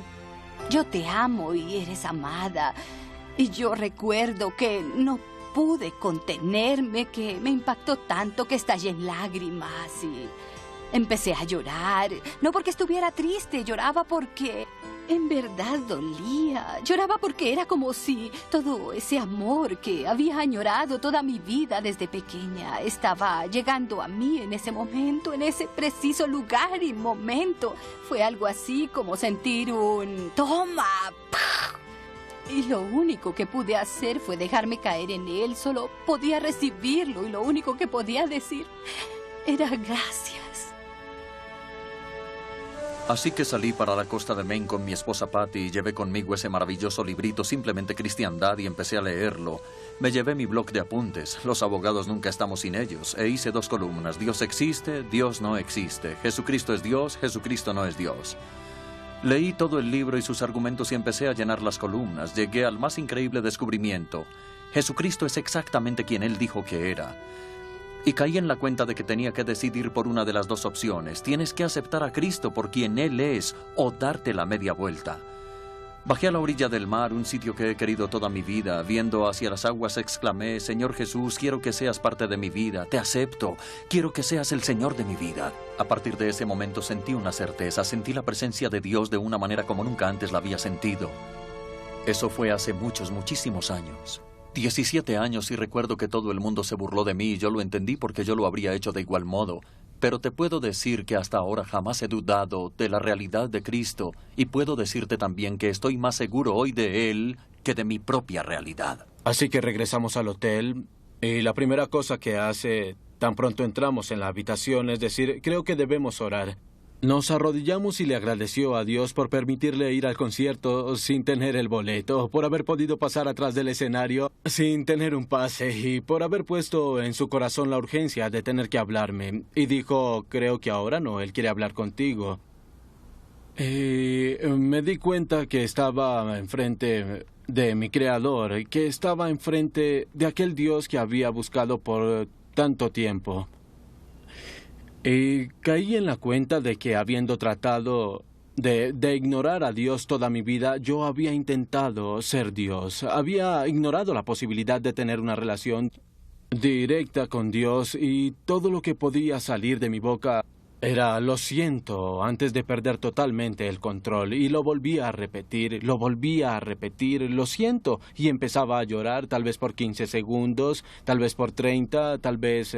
yo te amo y eres amada. Y yo recuerdo que no pude contenerme, que me impactó tanto que estallé en lágrimas y empecé a llorar. No porque estuviera triste, lloraba porque en verdad dolía. Lloraba porque era como si todo ese amor que había añorado toda mi vida desde pequeña estaba llegando a mí en ese momento, en ese preciso lugar y momento. Fue algo así como sentir un toma. Y lo único que pude hacer fue dejarme caer en él. Solo podía recibirlo y lo único que podía decir era gracias. Así que salí para la costa de Maine con mi esposa Patty y llevé conmigo ese maravilloso librito, Simplemente Cristiandad, y empecé a leerlo. Me llevé mi bloc de apuntes. Los abogados nunca estamos sin ellos. E hice 2 columnas. Dios existe, Dios no existe. Jesucristo es Dios, Jesucristo no es Dios. Leí todo el libro y sus argumentos y empecé a llenar las columnas. Llegué al más increíble descubrimiento. Jesucristo es exactamente quien Él dijo que era. Y caí en la cuenta de que tenía que decidir por una de las dos opciones. Tienes que aceptar a Cristo por quien Él es o darte la media vuelta. Bajé a la orilla del mar, un sitio que he querido toda mi vida. Viendo hacia las aguas exclamé: Señor Jesús, quiero que seas parte de mi vida. Te acepto. Quiero que seas el Señor de mi vida. A partir de ese momento sentí una certeza. Sentí la presencia de Dios de una manera como nunca antes la había sentido. Eso fue hace muchísimos años. 17 años, y recuerdo que todo el mundo se burló de mí y yo lo entendí porque yo lo habría hecho de igual modo. Pero te puedo decir que hasta ahora jamás he dudado de la realidad de Cristo, y puedo decirte también que estoy más seguro hoy de Él que de mi propia realidad. Así que regresamos al hotel y la primera cosa que hace tan pronto entramos en la habitación es decir, creo que debemos orar. Nos arrodillamos y le agradeció a Dios por permitirle ir al concierto sin tener el boleto, por haber podido pasar atrás del escenario sin tener un pase y por haber puesto en su corazón la urgencia de tener que hablarme. Y dijo, creo que ahora no, Él quiere hablar contigo. Y me di cuenta que estaba enfrente de mi Creador, que estaba enfrente de aquel Dios que había buscado por tanto tiempo. Y caí en la cuenta de que habiendo tratado de ignorar a Dios toda mi vida, yo había intentado ser Dios. Había ignorado la posibilidad de tener una relación directa con Dios y todo lo que podía salir de mi boca era lo siento antes de perder totalmente el control. Y lo volvía a repetir, lo siento. Y empezaba a llorar, tal vez por 15 segundos, tal vez por 30, tal vez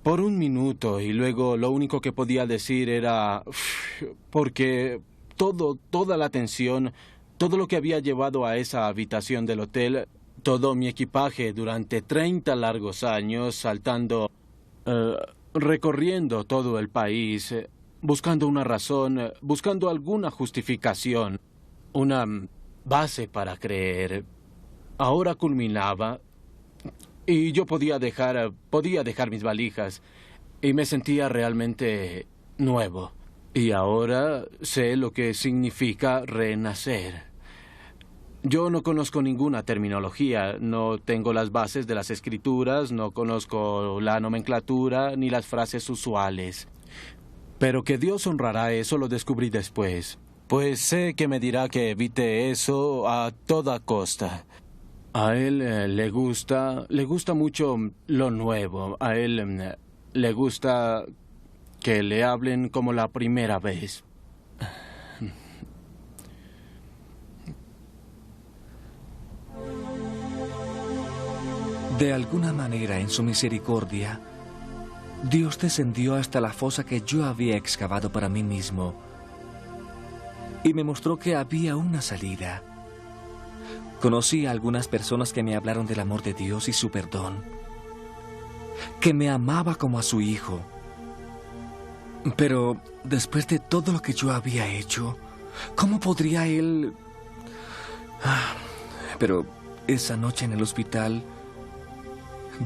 por un minuto. Y luego lo único que podía decir era porque toda la atención, todo lo que había llevado a esa habitación del hotel, todo mi equipaje durante 30 largos años, saltando... recorriendo todo el país, buscando una razón, buscando alguna justificación, una base para creer. Ahora culminaba y yo podía dejar mis valijas y me sentía realmente nuevo. Y ahora sé lo que significa renacer. Yo no conozco ninguna terminología, no tengo las bases de las escrituras, no conozco la nomenclatura ni las frases usuales. Pero que Dios honrará eso lo descubrí después. Pues sé que me dirá que evite eso a toda costa. A Él le gusta mucho lo nuevo. A Él le gusta que le hablen como la primera vez. De alguna manera, en su misericordia, Dios descendió hasta la fosa que yo había excavado para mí mismo y me mostró que había una salida. Conocí a algunas personas que me hablaron del amor de Dios y su perdón, que me amaba como a su hijo. Pero después de todo lo que yo había hecho, ¿cómo podría Él? Pero esa noche en el hospital,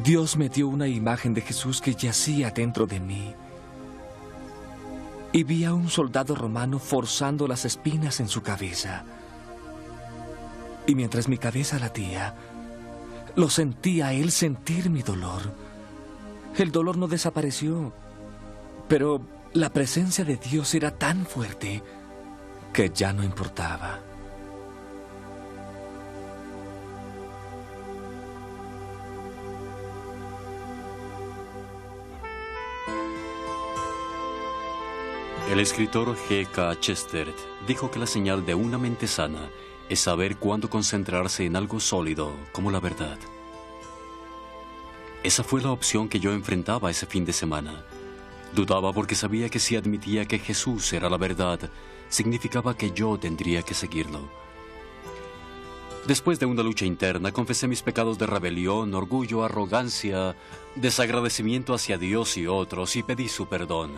Dios me dio una imagen de Jesús que yacía dentro de mí. Y vi a un soldado romano forzando las espinas en su cabeza. Y mientras mi cabeza latía, lo sentía a él sentir mi dolor. El dolor no desapareció, pero la presencia de Dios era tan fuerte que ya no importaba. El escritor G.K. Chesterton dijo que la señal de una mente sana es saber cuándo concentrarse en algo sólido como la verdad. Esa fue la opción que yo enfrentaba ese fin de semana. Dudaba porque sabía que si admitía que Jesús era la verdad, significaba que yo tendría que seguirlo. Después de una lucha interna, confesé mis pecados de rebelión, orgullo, arrogancia, desagradecimiento hacia Dios y otros y pedí su perdón.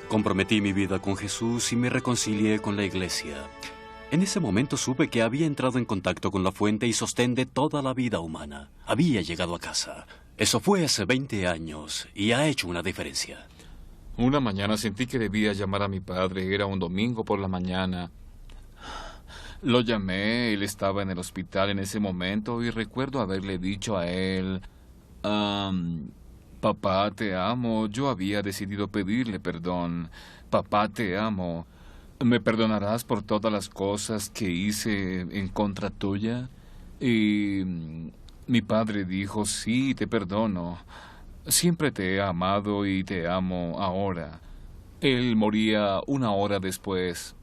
Comprometí mi vida con Jesús y me reconcilié con la iglesia. En ese momento supe que había entrado en contacto con la fuente y sostén de toda la vida humana. Había llegado a casa. Eso fue hace 20 años y ha hecho una diferencia. Una mañana sentí que debía llamar a mi padre. Era un domingo por la mañana. Lo llamé, él estaba en el hospital en ese momento y recuerdo haberle dicho a él, papá, te amo. Yo había decidido pedirle perdón. Papá, te amo. ¿Me perdonarás por todas las cosas que hice en contra tuya? Y mi padre dijo, sí, te perdono. Siempre te he amado y te amo ahora. Él moría 1 hora después.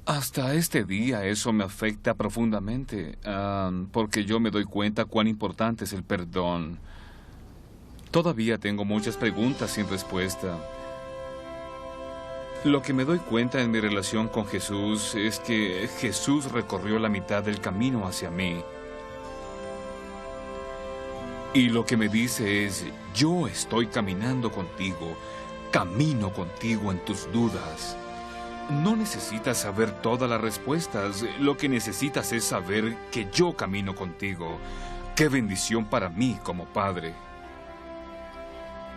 Hasta este día eso me afecta profundamente, porque yo me doy cuenta cuán importante es el perdón. Todavía tengo muchas preguntas sin respuesta. Lo que me doy cuenta en mi relación con Jesús es que Jesús recorrió la mitad del camino hacia mí. Y lo que me dice es, yo estoy caminando contigo, camino contigo en tus dudas. No necesitas saber todas las respuestas, lo que necesitas es saber que yo camino contigo. ¡Qué bendición para mí como padre!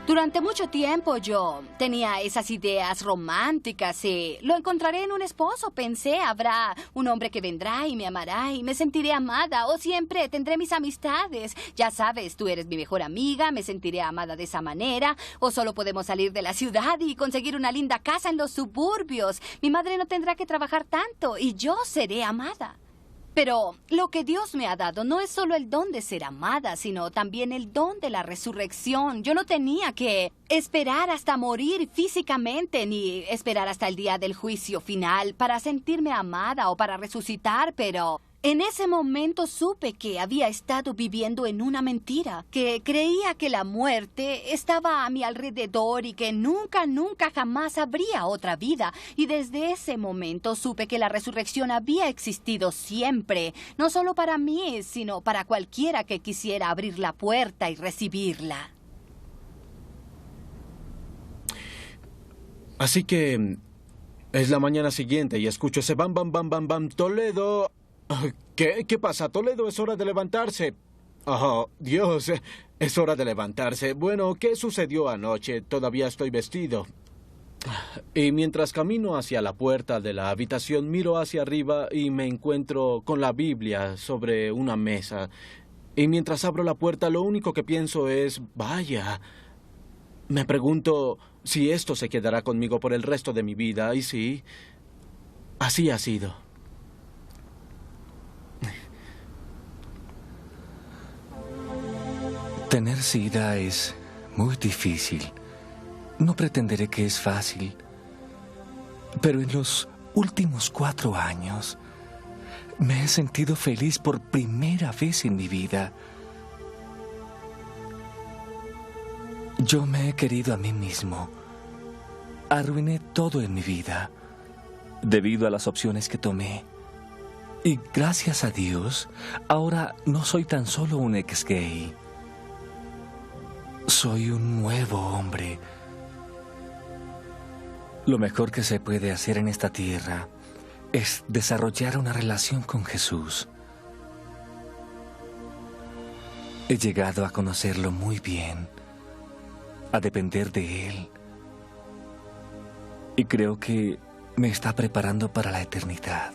Durante mucho tiempo yo tenía esas ideas románticas y lo encontraré en un esposo. Pensé, habrá un hombre que vendrá y me amará y me sentiré amada, o siempre tendré mis amistades. Ya sabes, tú eres mi mejor amiga, me sentiré amada de esa manera, o solo podemos salir de la ciudad y conseguir una linda casa en los suburbios. Mi madre no tendrá que trabajar tanto y yo seré amada. Pero lo que Dios me ha dado no es solo el don de ser amada, sino también el don de la resurrección. Yo no tenía que esperar hasta morir físicamente, ni esperar hasta el día del juicio final para sentirme amada o para resucitar, pero en ese momento supe que había estado viviendo en una mentira, que creía que la muerte estaba a mi alrededor y que nunca, jamás habría otra vida. Y desde ese momento supe que la resurrección había existido siempre, no solo para mí, sino para cualquiera que quisiera abrir la puerta y recibirla. Así que es la mañana siguiente y escucho ese bam, bam, bam, bam, bam, Toledo. ¿Qué pasa, Toledo? Es hora de levantarse. Oh, Dios, es hora de levantarse. Bueno, ¿qué sucedió anoche? Todavía estoy vestido. Y mientras camino hacia la puerta de la habitación, miro hacia arriba y me encuentro con la Biblia sobre una mesa. Y mientras abro la puerta, lo único que pienso es, vaya. Me pregunto si esto se quedará conmigo por el resto de mi vida. Y sí, así ha sido. Tener SIDA es muy difícil. No pretenderé que es fácil. Pero en los últimos 4 años me he sentido feliz por primera vez en mi vida. Yo me he querido a mí mismo. Arruiné todo en mi vida debido a las opciones que tomé. Y gracias a Dios, ahora no soy tan solo un ex gay. Soy un nuevo hombre. Lo mejor que se puede hacer en esta tierra es desarrollar una relación con Jesús. He llegado a conocerlo muy bien, a depender de Él. Y creo que me está preparando para la eternidad.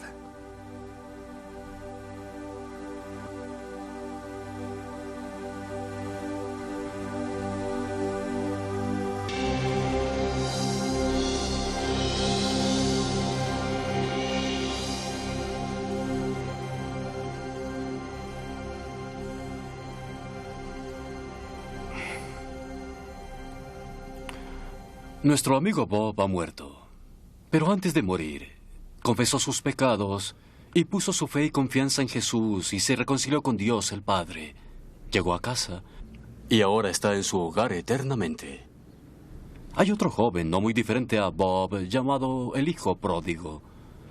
Nuestro amigo Bob ha muerto, pero antes de morir, confesó sus pecados y puso su fe y confianza en Jesús y se reconcilió con Dios el Padre. Llegó a casa y ahora está en su hogar eternamente. Hay otro joven, no muy diferente a Bob, llamado el hijo pródigo.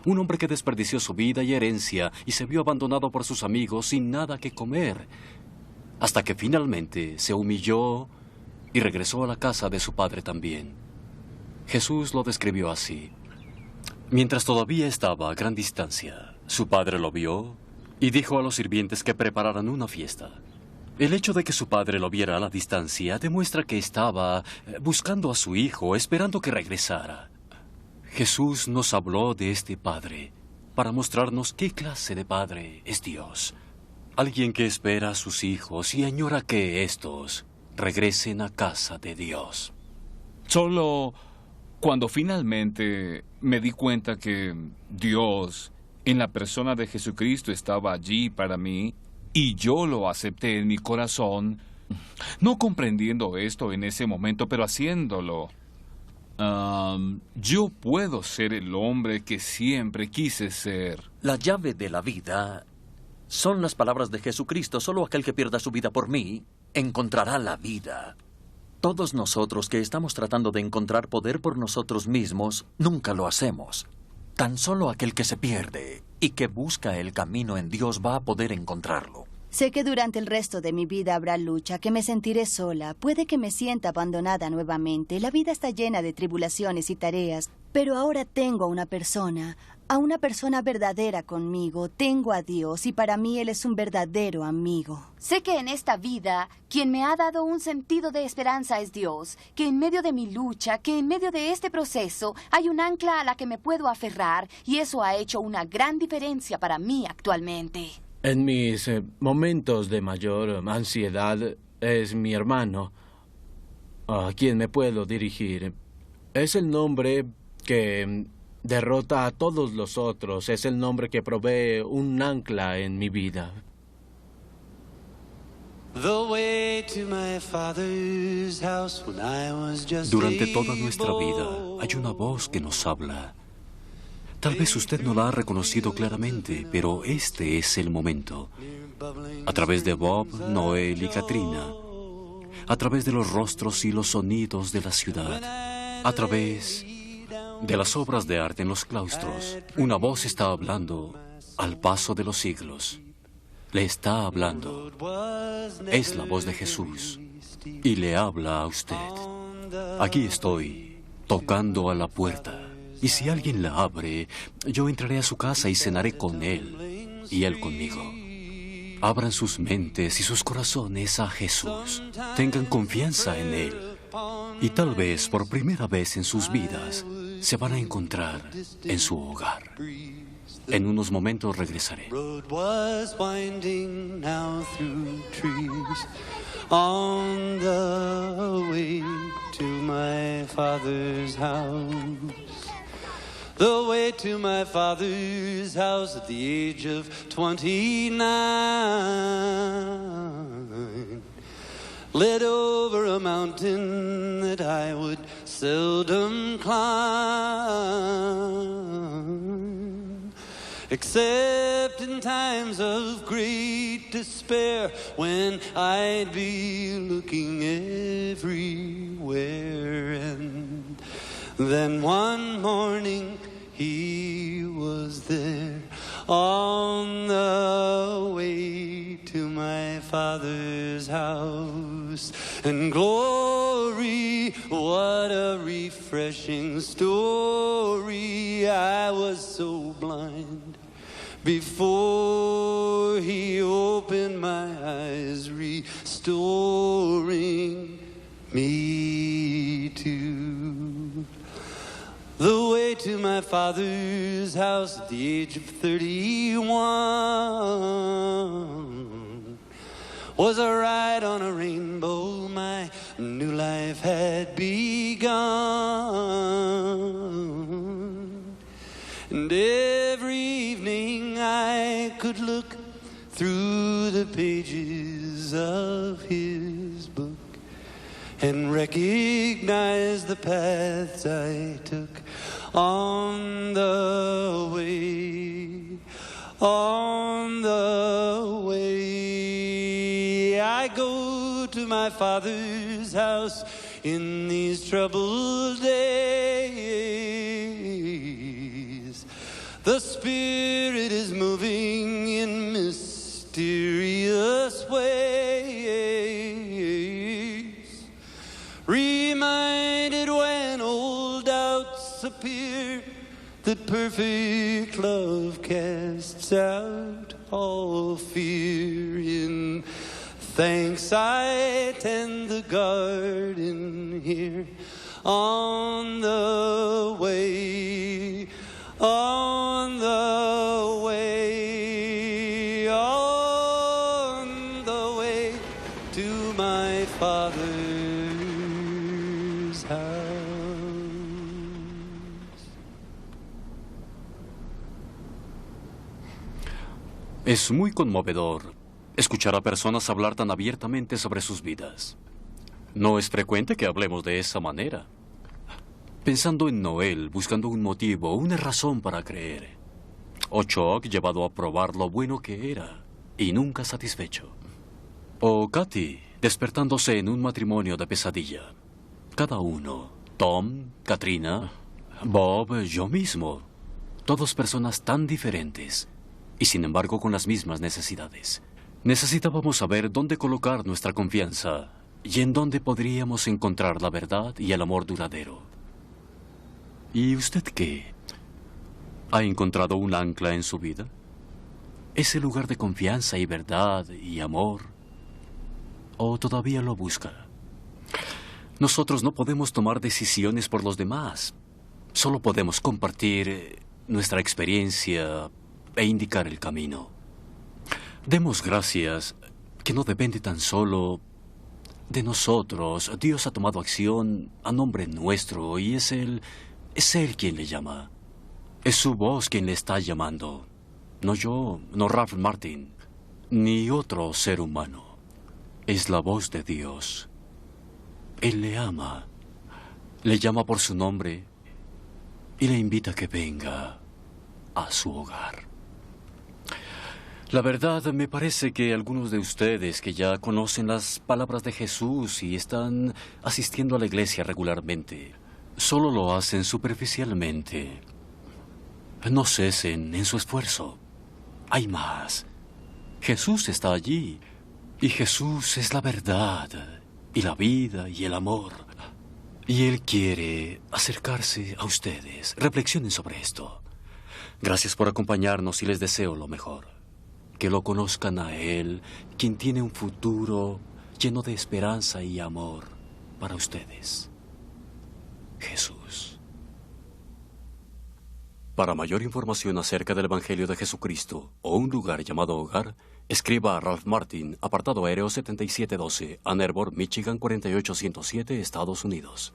Un hombre que desperdició su vida y herencia y se vio abandonado por sus amigos sin nada que comer, hasta que finalmente se humilló y regresó a la casa de su padre también. Jesús lo describió así. Mientras todavía estaba a gran distancia, su padre lo vio y dijo a los sirvientes que prepararan una fiesta. El hecho de que su padre lo viera a la distancia demuestra que estaba buscando a su hijo, esperando que regresara. Jesús nos habló de este padre para mostrarnos qué clase de padre es Dios. Alguien que espera a sus hijos y añora que éstos regresen a casa de Dios. Solo cuando finalmente me di cuenta que Dios, en la persona de Jesucristo, estaba allí para mí, y yo lo acepté en mi corazón, no comprendiendo esto en ese momento, pero haciéndolo, yo puedo ser el hombre que siempre quise ser. La llave de la vida son las palabras de Jesucristo. Solo aquel que pierda su vida por mí encontrará la vida. Todos nosotros que estamos tratando de encontrar poder por nosotros mismos, nunca lo hacemos. Tan solo aquel que se pierde y que busca el camino en Dios va a poder encontrarlo. Sé que durante el resto de mi vida habrá lucha, que me sentiré sola, puede que me sienta abandonada nuevamente. La vida está llena de tribulaciones y tareas, pero ahora tengo a una persona verdadera conmigo. Tengo a Dios y para mí Él es un verdadero amigo. Sé que en esta vida, quien me ha dado un sentido de esperanza es Dios, que en medio de mi lucha, que en medio de este proceso, hay un ancla a la que me puedo aferrar, y eso ha hecho una gran diferencia para mí actualmente. En mis momentos de mayor ansiedad es mi hermano a quien me puedo dirigir. Es el nombre que derrota a todos los otros. Es el nombre que provee un ancla en mi vida. Durante toda nuestra vida hay una voz que nos habla. Tal vez usted no la ha reconocido claramente, pero este es el momento. A través de Bob, Noel y Katrina, a través de los rostros y los sonidos de la ciudad, a través de las obras de arte en los claustros, una voz está hablando al paso de los siglos. Le está hablando. Es la voz de Jesús y le habla a usted. Aquí estoy, tocando a la puerta. Y si alguien la abre, yo entraré a su casa y cenaré con él y él conmigo. Abran sus mentes y sus corazones a Jesús. Tengan confianza en Él. Y tal vez por primera vez en sus vidas se van a encontrar en su hogar. En unos momentos regresaré. On the way to my Father's house. The way to my Father's house at the age of 29 led over a mountain that I would seldom climb, except in times of great despair, when I'd be looking everywhere. And then one morning he was there on the way to my Father's house. And glory, what a refreshing story. I was so blind before he opened my eyes, restoring me to the way to my Father's house at the age of 31 was a ride on a rainbow. My new life had begun. And every evening I could look through the pages of his book and recognize the paths I took on the way, on the way. I go to my Father's house in these troubled days. The Spirit is moving in mysterious ways. Reminded when old doubts appear that perfect love casts out all fear. In thanks I tend the garden here on the way, on the to my Father's house. Es muy conmovedor escuchar a personas hablar tan abiertamente sobre sus vidas. No es frecuente que hablemos de esa manera. Pensando en Noel, buscando un motivo, una razón para creer. O Chuck llevado a probar lo bueno que era y nunca satisfecho. O Katy despertándose en un matrimonio de pesadilla. Cada uno, Tom, Katrina, Bob, yo mismo. Todos personas tan diferentes y sin embargo con las mismas necesidades. Necesitábamos saber dónde colocar nuestra confianza y en dónde podríamos encontrar la verdad y el amor duradero. ¿Y usted qué? ¿Ha encontrado un ancla en su vida? ¿Ese lugar de confianza y verdad y amor? ¿O todavía lo busca? Nosotros no podemos tomar decisiones por los demás. Solo podemos compartir nuestra experiencia e indicar el camino. Demos gracias que no depende tan solo de nosotros. Dios ha tomado acción a nombre nuestro y es Él quien le llama. Es su voz quien le está llamando. No yo, no Ralph Martin, ni otro ser humano. Es la voz de Dios. Él le ama, le llama por su nombre y le invita a que venga a su hogar. La verdad, me parece que algunos de ustedes que ya conocen las palabras de Jesús y están asistiendo a la iglesia regularmente, solo lo hacen superficialmente. No cesen en su esfuerzo. Hay más. Jesús está allí. Y Jesús es la verdad, y la vida, y el amor. Y Él quiere acercarse a ustedes. Reflexionen sobre esto. Gracias por acompañarnos y les deseo lo mejor. Que lo conozcan a Él, quien tiene un futuro lleno de esperanza y amor para ustedes. Jesús. Para mayor información acerca del Evangelio de Jesucristo o un lugar llamado hogar, escriba a Ralph Martin, apartado aéreo 7712, Ann Arbor, Michigan 48107, Estados Unidos.